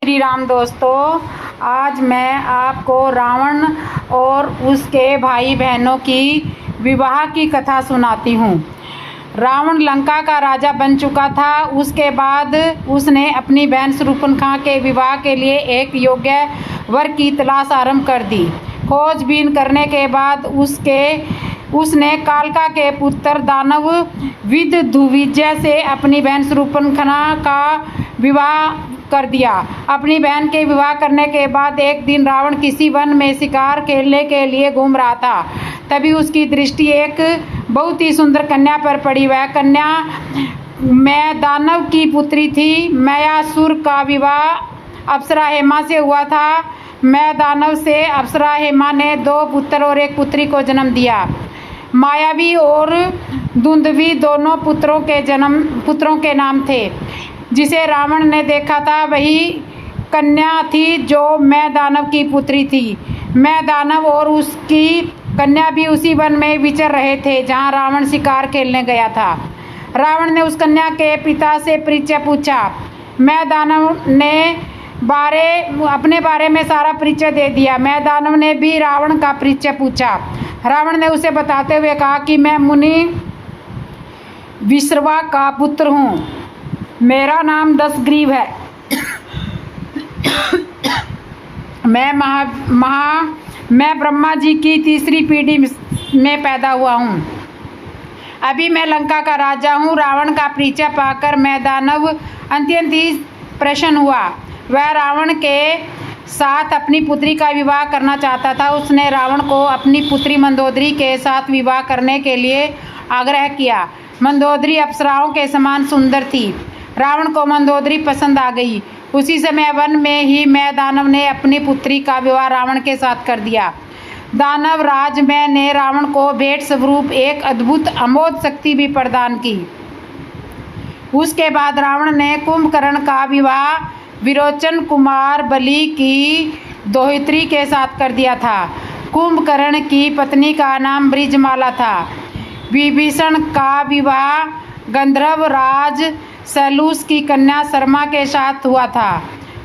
श्री राम दोस्तों, आज मैं आपको रावण और उसके भाई बहनों की विवाह की कथा सुनाती हूँ। रावण लंका का राजा बन चुका था। उसके बाद उसने अपनी बहन शूर्पणखा के विवाह के लिए एक योग्य वर की तलाश आरंभ कर दी। खोजबीन करने के बाद उसने कालका के पुत्र दानव विदुविजय से अपनी बहन शूर्पणखा का विवाह कर दिया। अपनी बहन के विवाह करने के बाद एक दिन रावण किसी वन में शिकार खेलने के लिए घूम रहा था। तभी उसकी दृष्टि एक बहुत ही सुंदर कन्या पर पड़ी। वह कन्या मैदानव की पुत्री थी। मयासुर का विवाह अप्सरा हेमा से हुआ था। मैदानव से अप्सरा हेमा ने 2 पुत्र और 1 पुत्री को जन्म दिया। मायावी और दुंदुभी दोनों पुत्रों के नाम थे। जिसे रावण ने देखा था वही कन्या थी जो मैदानव की पुत्री थी। मैदानव और उसकी कन्या भी उसी वन में विचर रहे थे जहां रावण शिकार खेलने गया था। रावण ने उस कन्या के पिता से परिचय पूछा। मैदानव ने अपने बारे में सारा परिचय दे दिया। मैदानव ने भी रावण का परिचय पूछा। रावण ने उसे बताते हुए कहा कि मैं मुनि विश्रवा का पुत्र हूँ। मेरा नाम दशग्रीव है। मैं ब्रह्मा जी की तीसरी पीढ़ी में पैदा हुआ हूँ। अभी मैं लंका का राजा हूँ। रावण का परिचय पाकर मैदानव अत्यंत ही प्रसन्न हुआ। वह रावण के साथ अपनी पुत्री का विवाह करना चाहता था। उसने रावण को अपनी पुत्री मंदोदरी के साथ विवाह करने के लिए आग्रह किया। मंदोदरी अप्सराओं के समान सुंदर थी। रावण को मंदोदरी पसंद आ गई। उसी समय वन में ही मैदानव ने अपनी पुत्री का विवाह रावण के साथ कर दिया। दानव राज ने रावण को भेंट स्वरूप एक अद्भुत अमोघ शक्ति भी प्रदान की। उसके बाद रावण ने कुंभकर्ण का विवाह विरोचन कुमार बलि की दोहित्री के साथ कर दिया था। कुंभकर्ण की पत्नी का नाम बृजमाला था। विभीषण का विवाह गंधर्व राज सैलूस की कन्या शर्मा के साथ हुआ था।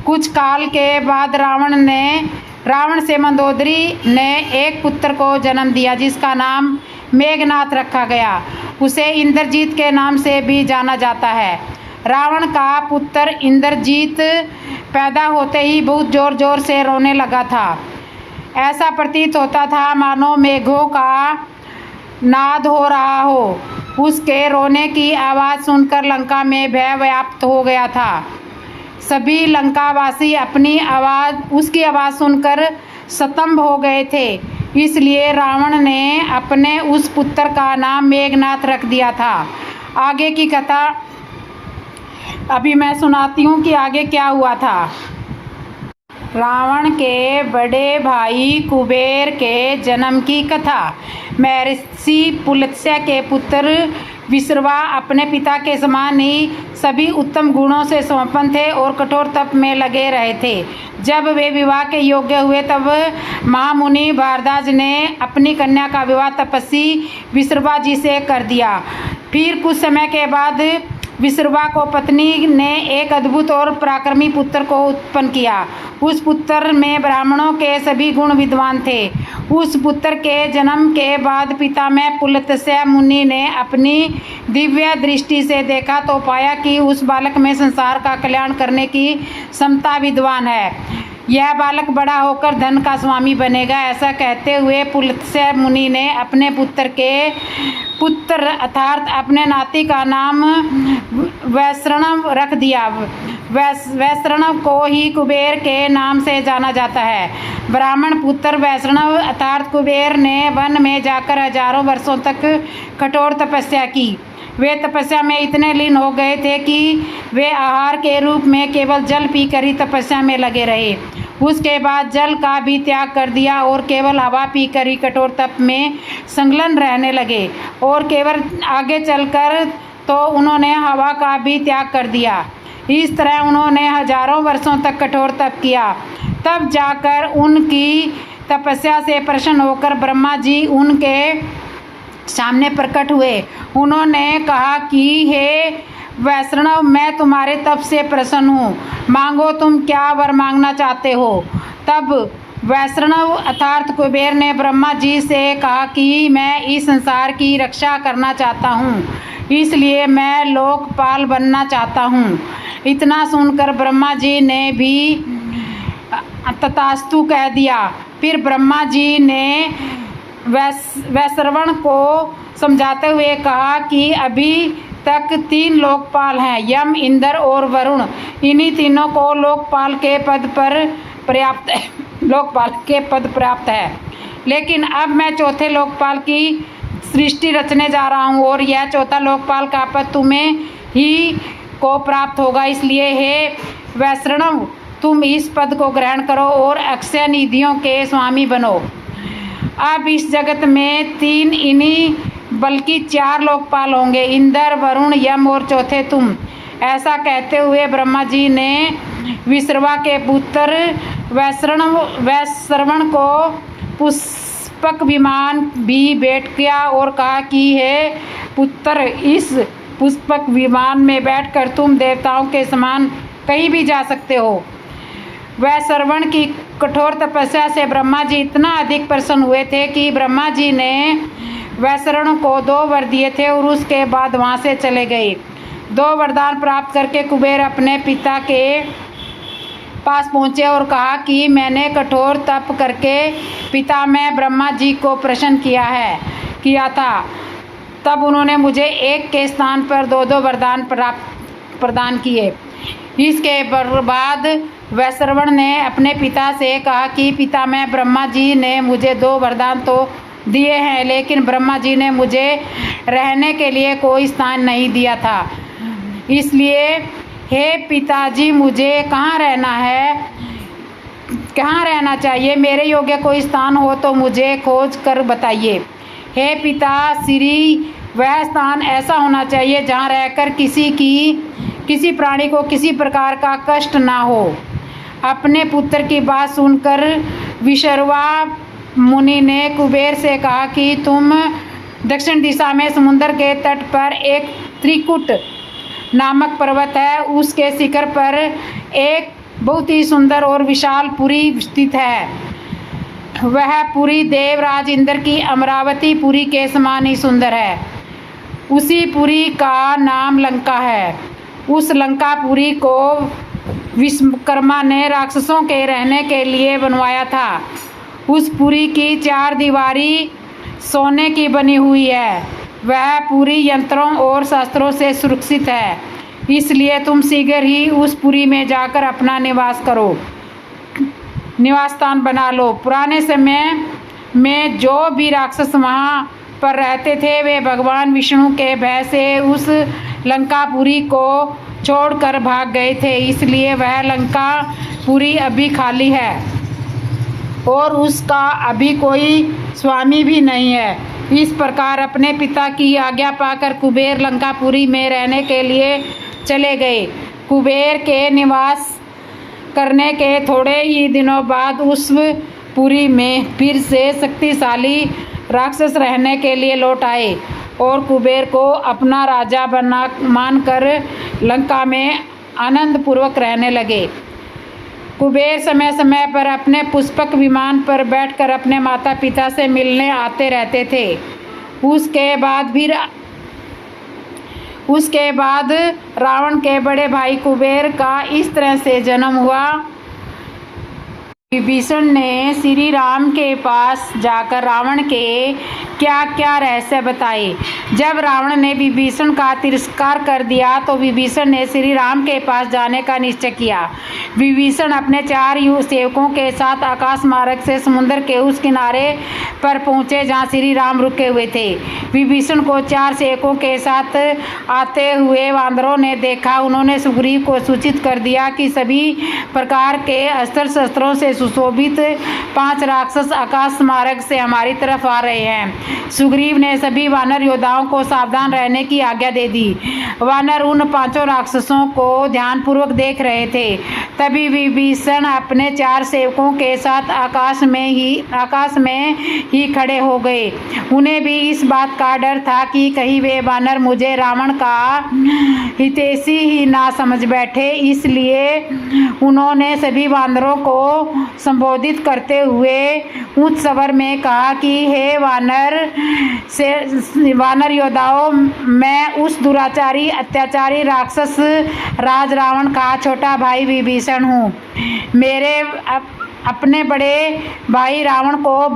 कुछ काल के बाद रावण से मंदोदरी ने एक पुत्र को जन्म दिया जिसका नाम मेघनाथ रखा गया। उसे इंद्रजीत के नाम से भी जाना जाता है। रावण का पुत्र इंद्रजीत पैदा होते ही बहुत जोर जोर से रोने लगा था। ऐसा प्रतीत होता था मानो मेघों का नाद हो रहा हो। उसके रोने की आवाज़ सुनकर लंका में भय व्याप्त हो गया था। सभी लंकावासी उसकी आवाज़ सुनकर स्तंभ हो गए थे। इसलिए रावण ने अपने उस पुत्र का नाम मेघनाथ रख दिया था। आगे की कथा अभी मैं सुनाती हूँ कि आगे क्या हुआ था। रावण के बड़े भाई कुबेर के जन्म की कथा। महर्षि पुलत्स्य के पुत्र विश्रवा अपने पिता के समान ही सभी उत्तम गुणों से संपन्न थे और कठोर तप में लगे रहे थे। जब वे विवाह के योग्य हुए तब महामुनि भारद्वाज ने अपनी कन्या का विवाह तपस्वी विश्रवा जी से कर दिया। फिर कुछ समय के बाद विश्रवा को पत्नी ने एक अद्भुत और पराक्रमी पुत्र को उत्पन्न किया। उस पुत्र में ब्राह्मणों के सभी गुण विद्वान थे। उस पुत्र के जन्म के बाद पितामह पुलत्स्य मुनि ने अपनी दिव्य दृष्टि से देखा तो पाया कि उस बालक में संसार का कल्याण करने की क्षमता विद्वान है। यह बालक बड़ा होकर धन का स्वामी बनेगा। ऐसा कहते हुए पुलत्स्य मुनि ने अपने पुत्र अर्थात अपने नाती का नाम वैश्रवण रख दिया। वैश्रवण को ही कुबेर के नाम से जाना जाता है। ब्राह्मण पुत्र वैश्रवण अर्थात कुबेर ने वन में जाकर हजारों वर्षों तक कठोर तपस्या की। वे तपस्या में इतने लीन हो गए थे कि वे आहार के रूप में केवल जल पीकर ही तपस्या में लगे रहे। उसके बाद जल का भी त्याग कर दिया और केवल हवा पीकर ही कठोर तप में संलग्न रहने लगे। और केवल आगे चलकर तो उन्होंने हवा का भी त्याग कर दिया। इस तरह उन्होंने हजारों वर्षों तक कठोर तप किया। तब जाकर उनकी तपस्या से प्रसन्न होकर ब्रह्मा जी उनके सामने प्रकट हुए। उन्होंने कहा कि हे वैष्णव, मैं तुम्हारे तप से प्रसन्न हूँ, मांगो तुम क्या वर मांगना चाहते हो। तब वैष्णव अर्थात कुबेर ने ब्रह्मा जी से कहा कि मैं इस संसार की रक्षा करना चाहता हूँ, इसलिए मैं लोकपाल बनना चाहता हूँ। इतना सुनकर ब्रह्मा जी ने भी तथास्तु कह दिया। फिर ब्रह्मा जी ने वैश्रवण को समझाते हुए कहा कि अभी तक 3 लोकपाल हैं, यम, इंद्र और वरुण। इन्हीं तीनों को लोकपाल के पद प्राप्त है, लेकिन अब मैं चौथे लोकपाल की सृष्टि रचने जा रहा हूँ और यह चौथा लोकपाल का पद तुम्हें ही को प्राप्त होगा। इसलिए हे वैष्णव, तुम इस पद को ग्रहण करो और अक्षय निधियों के स्वामी बनो। अब इस जगत में 3 इन्हीं बल्कि 4 लोकपाल होंगे, इंद्र, वरुण, यम और चौथे तुम। ऐसा कहते हुए ब्रह्मा जी ने विश्रवा के पुत्र वैश्रवण को पुष्पक विमान भी भेंट किया और कहा कि हे पुत्र, इस पुष्पक विमान में बैठकर तुम देवताओं के समान कहीं भी जा सकते हो। वैश्रवण की कठोर तपस्या से ब्रह्मा जी इतना अधिक प्रसन्न हुए थे कि ब्रह्मा जी ने वैश्रवण को 2 वर दिए थे और उसके बाद वहाँ से चले गए। 2 वरदान प्राप्त करके कुबेर अपने पिता के पास पहुँचे और कहा कि मैंने कठोर तप करके पिता में ब्रह्मा जी को प्रसन्न किया था। तब उन्होंने मुझे एक के स्थान पर 2-2 वरदान प्रदान किए। इसके बाद वैश्रवण ने अपने पिता से कहा कि पितामह ब्रह्मा जी ने मुझे 2 वरदान तो दिए हैं, लेकिन ब्रह्मा जी ने मुझे रहने के लिए कोई स्थान नहीं दिया था। इसलिए हे पिताजी, मुझे कहाँ रहना चाहिए? मेरे योग्य कोई स्थान हो तो मुझे खोज कर बताइए। हे पिता श्री, वह स्थान ऐसा होना चाहिए जहाँ रहकर किसी प्राणी को किसी प्रकार का कष्ट ना हो। अपने पुत्र की बात सुनकर विश्रवा मुनि ने कुबेर से कहा कि तुम दक्षिण दिशा में समुद्र के तट पर एक त्रिकुट नामक पर्वत है, उसके शिखर पर एक बहुत ही सुंदर और विशाल पुरी स्थित है। वह पुरी देवराज इंद्र की अमरावती पुरी के समान ही सुंदर है। उसी पुरी का नाम लंका है। उस लंकापुरी को विश्वकर्मा ने राक्षसों के रहने के लिए बनवाया था। उस पुरी की 4 दीवारी सोने की बनी हुई है। वह पुरी यंत्रों और शस्त्रों से सुरक्षित है, इसलिए तुम शीघ्र ही उस पुरी में जाकर अपना निवास स्थान बना लो। पुराने समय में जो भी राक्षस वहाँ पर रहते थे, वे भगवान विष्णु के भय से उस लंकापुरी को छोड़कर भाग गए थे, इसलिए वह लंकापुरी अभी खाली है और उसका अभी कोई स्वामी भी नहीं है। इस प्रकार अपने पिता की आज्ञा पाकर कुबेर लंकापुरी में रहने के लिए चले गए। कुबेर के निवास करने के थोड़े ही दिनों बाद उस पुरी में फिर से शक्तिशाली राक्षस रहने के लिए लौट आए और कुबेर को अपना राजा मानकर लंका में आनंदपूर्वक रहने लगे। कुबेर समय समय पर अपने पुष्पक विमान पर बैठकर अपने माता पिता से मिलने आते रहते थे। उसके बाद रावण के बड़े भाई कुबेर का इस तरह से जन्म हुआ। विभीषण ने श्री राम के पास जाकर रावण के क्या क्या रहस्य बताए। जब रावण ने विभीषण का तिरस्कार कर दिया तो विभीषण ने श्री राम के पास जाने का निश्चय किया। विभीषण अपने 4 सेवकों के साथ आकाश मार्ग से समुद्र के उस किनारे पर पहुंचे जहां श्री राम रुके हुए थे। विभीषण को 4 सेवकों के साथ आते हुए वानरों ने देखा। उन्होंने सुग्रीव को सूचित कर दिया कि सभी प्रकार के अस्त्र शस्त्रों से सुशोभित 5 राक्षस आकाश मार्ग से हमारी तरफ आ रहे हैं। सुग्रीव ने सभी वानर योद्धाओं को सावधान रहने की आज्ञा दे दी। वानर उन 5 राक्षसों को ध्यानपूर्वक देख रहे थे। तभी विभीषण अपने 4 सेवकों के साथ आकाश में ही खड़े हो गए। उन्हें भी इस बात का डर था कि कहीं वे वानर मुझे रावण का हितैषी ही ना समझ बैठे, इसलिए उन्होंने सभी वानरों को संबोधित करते हुए उच्च स्वर में कहा कि हे वानर योद्धाओं, मैं उस दुराचारी अत्याचारी राक्षस राज रावण का छोटा भाई विभीषण हूँ। मैंने अपने बड़े भाई रावण को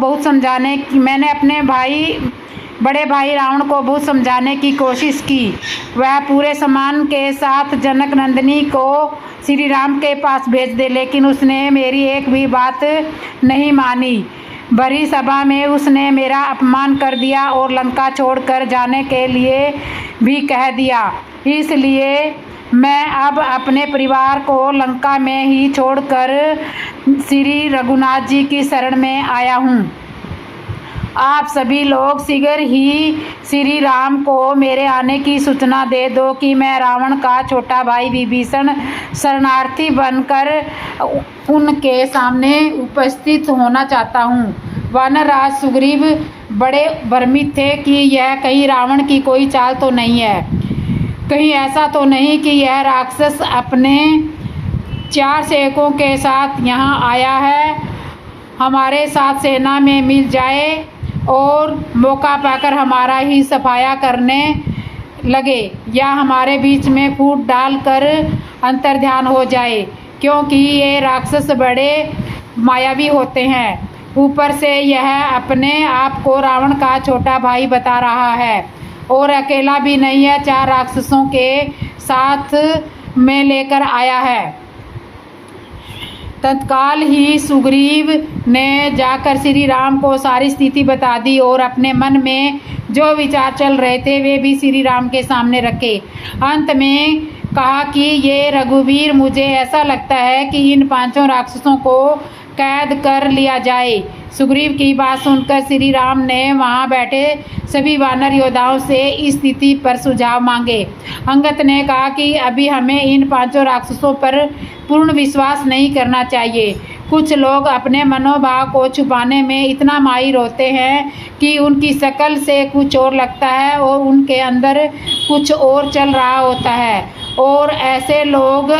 बहुत समझाने की कोशिश की। वह पूरे सम्मान के साथ जनक नंदिनी को श्री राम के पास भेज दे, लेकिन उसने मेरी एक भी बात नहीं मानी। भरी सभा में उसने मेरा अपमान कर दिया और लंका छोड़कर जाने के लिए भी कह दिया। इसलिए मैं अब अपने परिवार को लंका में ही छोड़कर श्री रघुनाथ जी की शरण में आया हूँ। आप सभी लोग शीघ्र ही श्री राम को मेरे आने की सूचना दे दो कि मैं रावण का छोटा भाई विभीषण शरणार्थी बनकर उनके सामने उपस्थित होना चाहता हूँ। वानरराज सुग्रीव बड़े भ्रमित थे कि यह कहीं रावण की कोई चाल तो नहीं है, कहीं ऐसा तो नहीं कि यह राक्षस अपने 4 सेवकों के साथ यहाँ आया है, हमारे साथ सेना में मिल जाए और मौका पाकर हमारा ही सफाया करने लगे, या हमारे बीच में फूट डालकर अंतर्ध्यान हो जाए, क्योंकि ये राक्षस बड़े मायावी होते हैं। ऊपर से यह अपने आप को रावण का छोटा भाई बता रहा है और अकेला भी नहीं है, 4 राक्षसों के साथ में लेकर आया है। तत्काल ही सुग्रीव ने जाकर श्री राम को सारी स्थिति बता दी और अपने मन में जो विचार चल रहे थे वे भी श्री राम के सामने रखे। अंत में कहा कि ये रघुवीर, मुझे ऐसा लगता है कि इन 5 राक्षसों को कैद कर लिया जाए। सुग्रीव की बात सुनकर श्री राम ने वहां बैठे सभी वानर योद्धाओं से इस स्थिति पर सुझाव मांगे। अंगद ने कहा कि अभी हमें इन 5 राक्षसों पर पूर्ण विश्वास नहीं करना चाहिए। कुछ लोग अपने मनोभाव को छुपाने में इतना माहिर होते हैं कि उनकी शक्ल से कुछ और लगता है और उनके अंदर कुछ और चल रहा होता है, और ऐसे लोग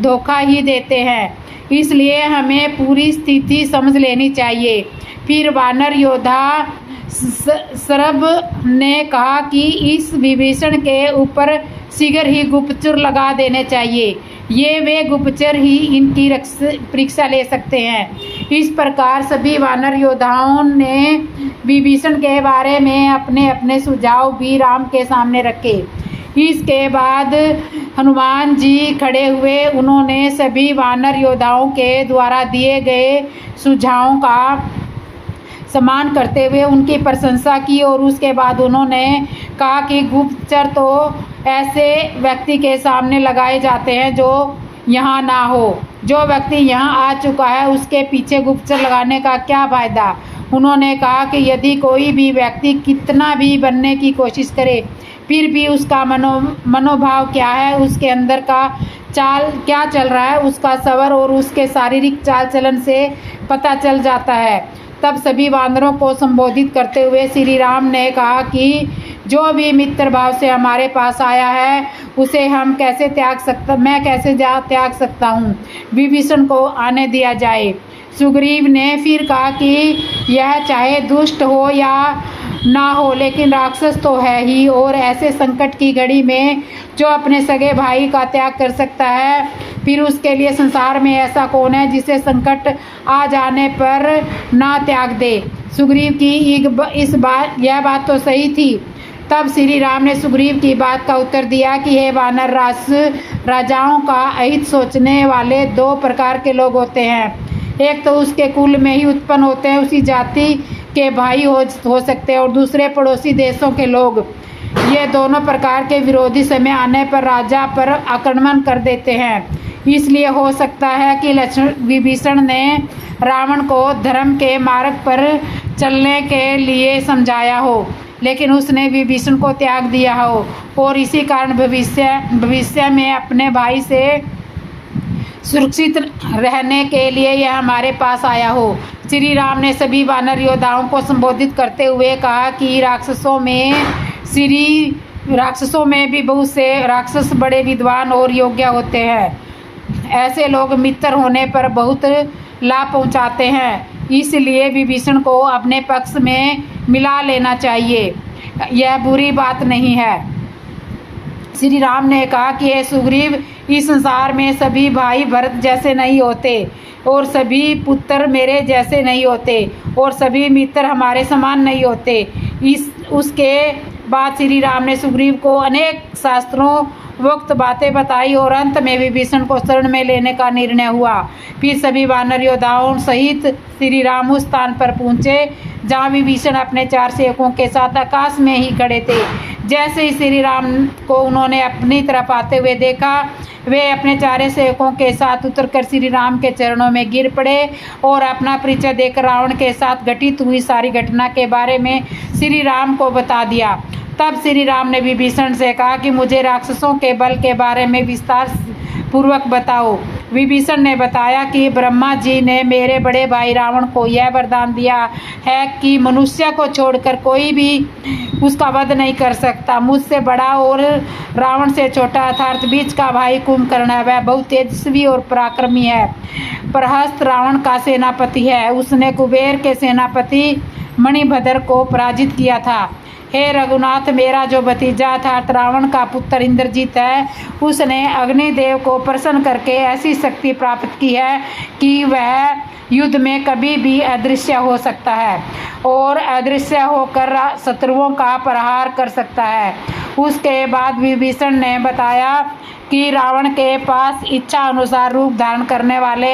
धोखा ही देते हैं। इसलिए हमें पूरी स्थिति समझ लेनी चाहिए। फिर वानर योद्धा सरभ ने कहा कि इस विभीषण के ऊपर शीघ्र ही गुप्तचर लगा देने चाहिए, ये वे गुप्तचर ही इनकी परीक्षा ले सकते हैं। इस प्रकार सभी वानर योद्धाओं ने विभीषण के बारे में अपने अपने सुझाव भी राम के सामने रखे। इसके बाद हनुमान जी खड़े हुए। उन्होंने सभी वानर योद्धाओं के द्वारा दिए गए सुझावों का सम्मान करते हुए उनकी प्रशंसा की, और उसके बाद उन्होंने कहा कि गुप्तचर तो ऐसे व्यक्ति के सामने लगाए जाते हैं जो यहाँ ना हो। जो व्यक्ति यहाँ आ चुका है उसके पीछे गुप्तचर लगाने का क्या फ़ायदा। उन्होंने कहा कि यदि कोई भी व्यक्ति कितना भी बनने की कोशिश करे, फिर भी उसका मनोभाव क्या है, उसके अंदर का चाल क्या चल रहा है, उसका स्वर और उसके शारीरिक चाल चलन से पता चल जाता है। तब सभी वानरों को संबोधित करते हुए श्री राम ने कहा कि जो भी मित्र भाव से हमारे पास आया है उसे हम कैसे मैं कैसे त्याग सकता हूँ। विभीषण को आने दिया जाए। सुग्रीव ने फिर कहा कि यह चाहे दुष्ट हो या ना हो, लेकिन राक्षस तो है ही, और ऐसे संकट की घड़ी में जो अपने सगे भाई का त्याग कर सकता है, फिर उसके लिए संसार में ऐसा कौन है जिसे संकट आ जाने पर ना त्याग दे। सुग्रीव की यह बात तो सही थी। तब श्री राम ने सुग्रीव की बात का उत्तर दिया कि हे वानर राजाओं का अहित सोचने वाले 2 प्रकार के लोग होते हैं। एक तो उसके कुल में ही उत्पन्न होते हैं, उसी जाति के भाई हो सकते हैं, और दूसरे पड़ोसी देशों के लोग। ये दोनों प्रकार के विरोधी समय आने पर राजा पर आक्रमण कर देते हैं। इसलिए हो सकता है कि विभीषण ने रावण को धर्म के मार्ग पर चलने के लिए समझाया हो, लेकिन उसने विभीषण को त्याग दिया हो और इसी कारण भविष्य में अपने भाई से सुरक्षित रहने के लिए यह हमारे पास आया हो। श्री राम ने सभी वानर योद्धाओं को संबोधित करते हुए कहा कि राक्षसों में भी बहुत से राक्षस बड़े विद्वान और योग्य होते हैं। ऐसे लोग मित्र होने पर बहुत लाभ पहुंचाते हैं, इसलिए विभीषण को अपने पक्ष में मिला लेना चाहिए, यह बुरी बात नहीं है। श्री राम ने कहा कि हे सुग्रीव, इस संसार में सभी भाई भरत जैसे नहीं होते और सभी पुत्र मेरे जैसे नहीं होते और सभी मित्र हमारे समान नहीं होते। उसके बाद श्री राम ने सुग्रीव को अनेक शास्त्रों वक्त बातें बताई और अंत में विभीषण को शरण में लेने का निर्णय हुआ। फिर सभी वानर योद्धाओं सहित श्री राम उस स्थान पर पहुंचे जहां विभीषण अपने 4 सेवकों के साथ आकाश में ही खड़े थे। जैसे ही श्री राम को उन्होंने अपनी तरफ आते हुए देखा, वे अपने 4 सेवकों के साथ उतरकर श्री राम के चरणों में गिर पड़े और अपना परिचय देकर रावण के साथ घटित हुई सारी घटना के बारे में श्री राम को बता दिया। तब श्री राम ने विभीषण से कहा कि मुझे राक्षसों के बल के बारे में विस्तार पूर्वक बताओ। विभीषण ने बताया कि ब्रह्मा जी ने मेरे बड़े भाई रावण को यह वरदान दिया है कि मनुष्य को छोड़कर कोई भी उसका वध नहीं कर सकता। मुझसे बड़ा और रावण से छोटा अर्थात बीच का भाई कुंभकर्ण है, वह बहुत तेजस्वी और पराक्रमी है। प्रहस्त रावण का सेनापति है, उसने कुबेर के सेनापति मणिभद्र को पराजित किया था। हे रघुनाथ, मेरा जो भतीजा अर्थात रावण का पुत्र इंद्रजीत है, उसने अग्निदेव को प्रसन्न करके ऐसी शक्ति प्राप्त की है कि वह युद्ध में कभी भी अदृश्य हो सकता है और अदृश्य होकर शत्रुओं का प्रहार कर सकता है। उसके बाद विभीषण ने बताया कि रावण के पास इच्छा अनुसार रूप धारण करने वाले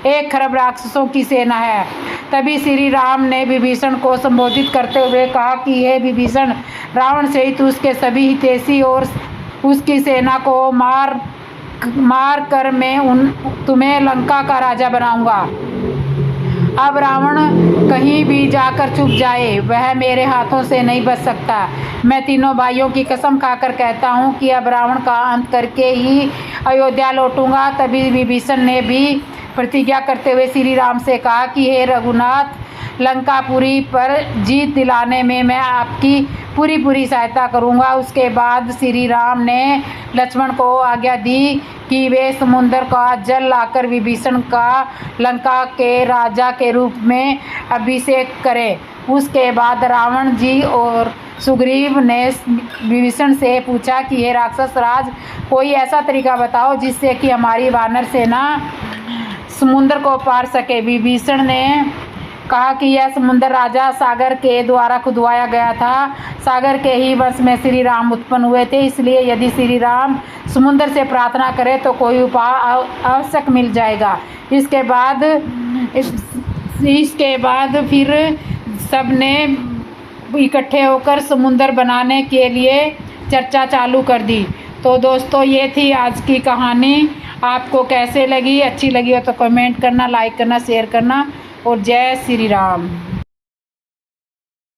1 खरब राक्षसों की सेना है। तभी श्री राम ने विभीषण को संबोधित करते हुए कहा कि हे विभीषण, रावण सहित उसके सभी हितैषी और उसकी सेना को मार कर मैं तुम्हें लंका का राजा बनाऊंगा। अब रावण कहीं भी जाकर छुप जाए, वह मेरे हाथों से नहीं बच सकता। मैं तीनों भाइयों की कसम खाकर कहता हूँ कि अब रावण का अंत करके ही अयोध्या लौटूंगा। तभी विभीषण ने भी प्रतिज्ञा करते हुए श्री राम से कहा कि हे रघुनाथ, लंकापुरी पर जीत दिलाने में मैं आपकी पूरी सहायता करूंगा। उसके बाद श्री राम ने लक्ष्मण को आज्ञा दी कि वे समुद्र का जल लाकर विभीषण का लंका के राजा के रूप में अभिषेक करें। उसके बाद रावण जी और सुग्रीव ने विभीषण से पूछा कि हे राक्षस राज, कोई ऐसा तरीका बताओ जिससे कि हमारी वानर सेना समुद्र को पार सके। विभीषण ने कहा कि यह समुद्र राजा सागर के द्वारा खुदवाया गया था। सागर के ही वंश में श्री राम उत्पन्न हुए थे, इसलिए यदि श्री राम समुद्र से प्रार्थना करें तो कोई उपाय आवश्यक मिल जाएगा। इसके बाद फिर सबने इकट्ठे होकर समुद्र बनाने के लिए चर्चा चालू कर दी। तो दोस्तों, ये थी आज की कहानी। आपको कैसे लगी? अच्छी लगी हो तो कमेंट करना, लाइक करना, शेयर करना और जय श्री राम।